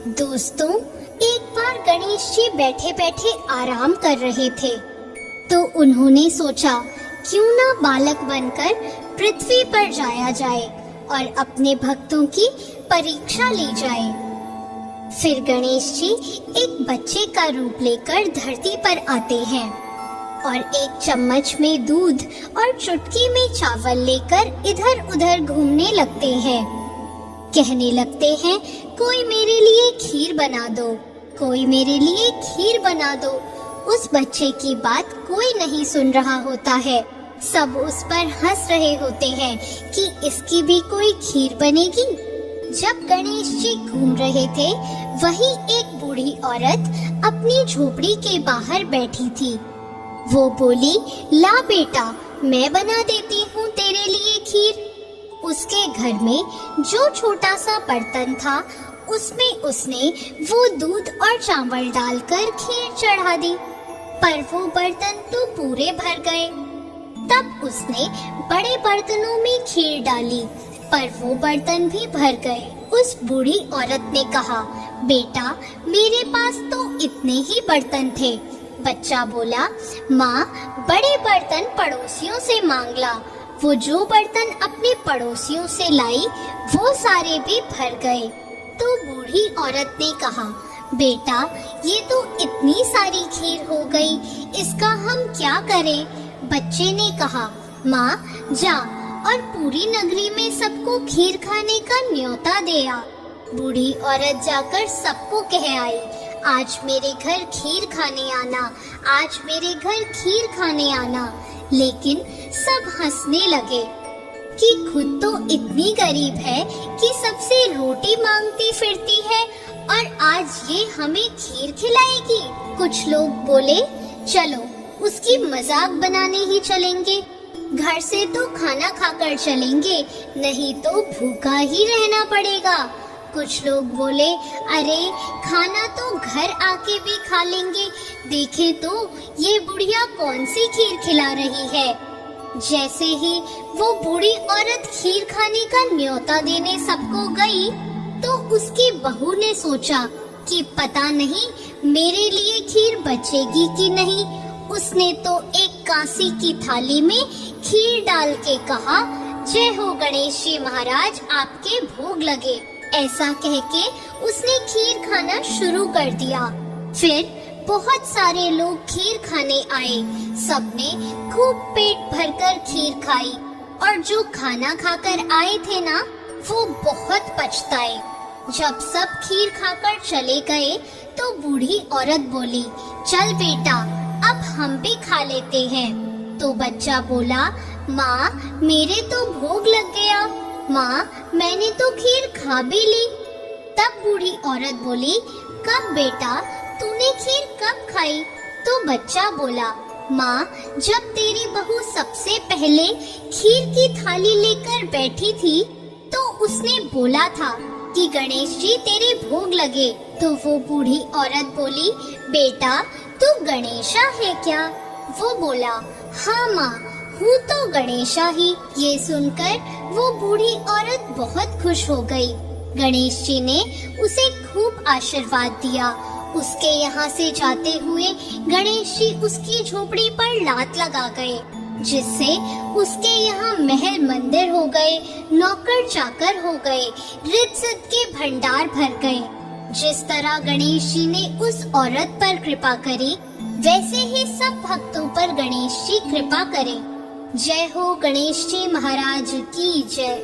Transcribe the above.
दोस्तों, एक बार गणेश जी बैठे बैठे आराम कर रहे थे तो उन्होंने सोचा क्यों ना बालक बनकर पृथ्वी पर जाया जाए और अपने भक्तों की परीक्षा ली जाए। फिर गणेश जी एक बच्चे का रूप लेकर धरती पर आते हैं और एक चम्मच में दूध और चुटकी में चावल लेकर इधर उधर घूमने लगते हैं। कहने लगते हैं, कोई मेरे लिए खीर बना दो, कोई मेरे लिए खीर बना दो। उस बच्चे की बात कोई नहीं सुन रहा होता है। सब उस पर हंस रहे होते हैं कि इसकी भी कोई खीर बनेगी। जब गणेश जी घूम रहे थे, वहीं एक बूढ़ी औरत अपनी झोपड़ी के बाहर बैठी थी। वो बोली, ला बेटा, मैं बना देती हूँ तेरे लिए खीर। उसके घर में जो छोटा सा बर्तन था, उसमें उसने वो दूध और चावल डालकर खीर चढ़ा दी, पर वो बर्तन तो पूरे भर गए। तब उसने बड़े बर्तनों में खीर डाली, पर वो बर्तन भी भर गए। उस बूढ़ी औरत ने कहा, बेटा, मेरे पास तो इतने ही बर्तन थे। बच्चा बोला, माँ, बड़े बर्तन पड़ोसियों से मांग ला। वो जो बर्तन अपने पड़ोसियों से लाई, वो सारे भी भर गए। तो बूढ़ी औरत ने कहा, बेटा, ये तो इतनी सारी खीर हो गई, इसका हम क्या करें? बच्चे ने कहा, माँ, जा और पूरी नगरी में सबको खीर खाने का न्योता दे आ। बूढ़ी औरत जाकर सबको कह आई, आज मेरे घर खीर खाने आना, आज मेरे घर खीर खाने आना। लेकिन सब हंसने लगे कि खुद तो इतनी गरीब है कि सबसे रोटी मांगती फिरती है और आज ये हमें खीर खिलाएगी। कुछ लोग बोले, चलो उसकी मजाक बनाने ही चलेंगे, घर से तो खाना खाकर चलेंगे, नहीं तो भूखा ही रहना पड़ेगा। कुछ लोग बोले, अरे खाना तो घर आके भी खा लेंगे, देखे तो ये बुढ़िया कौन सी खीर खिला रही है। जैसे ही वो बूढ़ी औरत खीर खाने का न्योता देने सबको गई, तो उसकी बहू ने सोचा कि पता नहीं मेरे लिए खीर बचेगी कि नहीं। उसने तो एक कांसी की थाली में खीर डाल के कहा, जय हो गणेश जी महाराज, आपके भोग लगे। ऐसा कह के उसने खीर खाना शुरू कर दिया। फिर बहुत सारे लोग खीर खाने आए। सबने खूब पेट भरकर खीर खाई और जो खाना खाकर आए थे ना, वो बहुत पछताए। जब सब खीर खाकर चले गए, तो बूढ़ी औरत बोली, चल बेटा, अब हम भी खा लेते हैं। तो बच्चा बोला, माँ, मेरे तो भोग लग गया। माँ, मैंने तो खीर खा भी ली। तब बूढ़ी औरत बोली, कब बेटा, तूने खीर कब खाई? तो बच्चा बोला, माँ, जब तेरी बहू सबसे पहले खीर की थाली लेकर बैठी थी, तो उसने बोला था कि गणेश जी तेरे भोग लगे। तो वो बूढ़ी औरत बोली, बेटा, तू गणेशा है क्या? वो बोला, हाँ माँ, हूँ तो गणेशा ही। ये सुनकर वो बूढ़ी औरत बहुत खुश हो गई। गणेश जी ने उसे खूब आशीर्वाद दिया। उसके यहाँ से जाते हुए गणेश जी उसकी झोपड़ी पर लात लगा गए, जिससे उसके यहाँ महल मंदिर हो गए, नौकर चाकर हो गए, रिद्ध सिद्ध के भंडार भर गए। जिस तरह गणेश जी ने उस औरत पर कृपा करी, वैसे ही सब भक्तों पर गणेश जी कृपा करें। जय हो गणेश जी महाराज की जय।